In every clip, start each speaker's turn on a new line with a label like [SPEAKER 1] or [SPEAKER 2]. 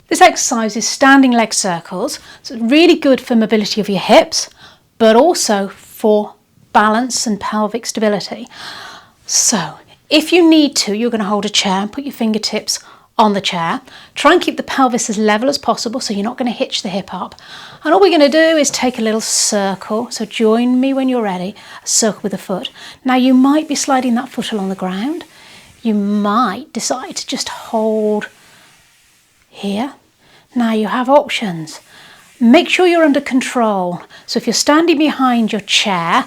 [SPEAKER 1] This exercise is standing leg circles, so it's really good for mobility of your hips, but also for balance and pelvic stability. So if you need to, you're going to hold a chair and put your fingertips on the chair. Try and keep the pelvis as level as possible so you're not going to hitch the hip up. And all we're going to do is take a little circle. So join me when you're ready, a circle with a foot. Now you might be sliding that foot along the ground. You might decide to just hold here. Now you have options. Make sure you're under control. So if you're standing behind your chair,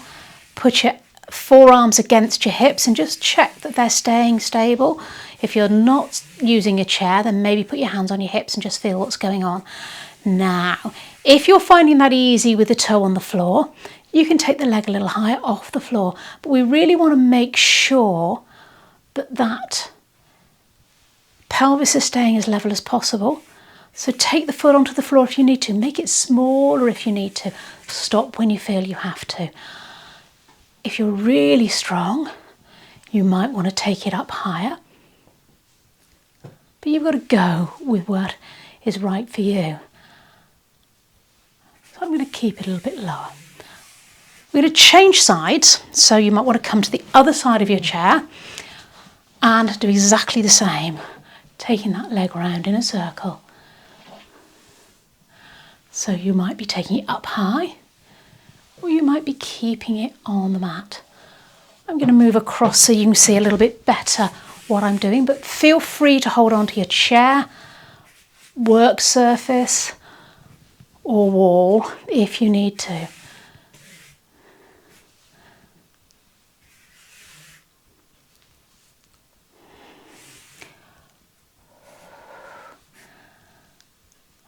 [SPEAKER 1] put your forearms against your hips and just check that they're staying stable. If you're not using a chair, then maybe put your hands on your hips and just feel what's going on. Now, if you're finding that easy with the toe on the floor, you can take the leg a little higher off the floor. But we really want to make sure that that pelvis is staying as level as possible. So take the foot onto the floor if you need to. Make it smaller if you need to. Stop when you feel you have to. If you're really strong, you might want to take it up higher. But you've got to go with what is right for you. So I'm going to keep it a little bit lower. We're going to change sides, so you might want to come to the other side of your chair and do exactly the same, taking that leg round in a circle. So you might be taking it up high, or you might be keeping it on the mat. I'm going to move across so you can see a little bit better what I'm doing, but feel free to hold on to your chair, work surface or wall if you need to.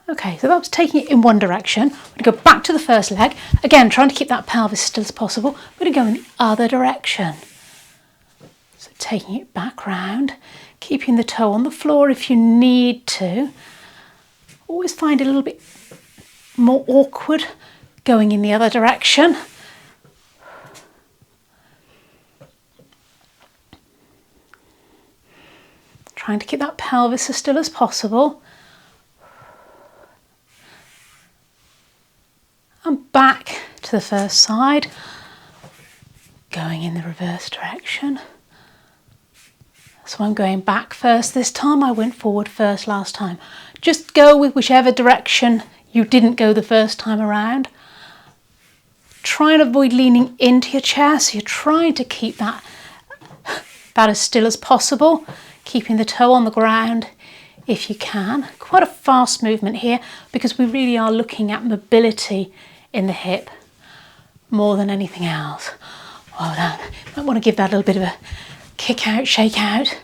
[SPEAKER 1] Okay, so that was taking it in one direction. We're going to go back to the first leg. Again, trying to keep that pelvis still as possible. We're going to go in the other direction. So taking it back round, keeping the toe on the floor if you need to. Always find it a little bit more awkward going in the other direction. Trying to keep that pelvis as still as possible. And back to the first side, going in the reverse direction. So I'm going back first this time. I went forward first last time. Just go with whichever direction you didn't go the first time around. Try and avoid leaning into your chair, so you're trying to keep that as still as possible, keeping the toe on the ground if you can. Quite a fast movement here because we really are looking at mobility in the hip more than anything else. Well done. Might want to give that a little bit of a kick out, shake out.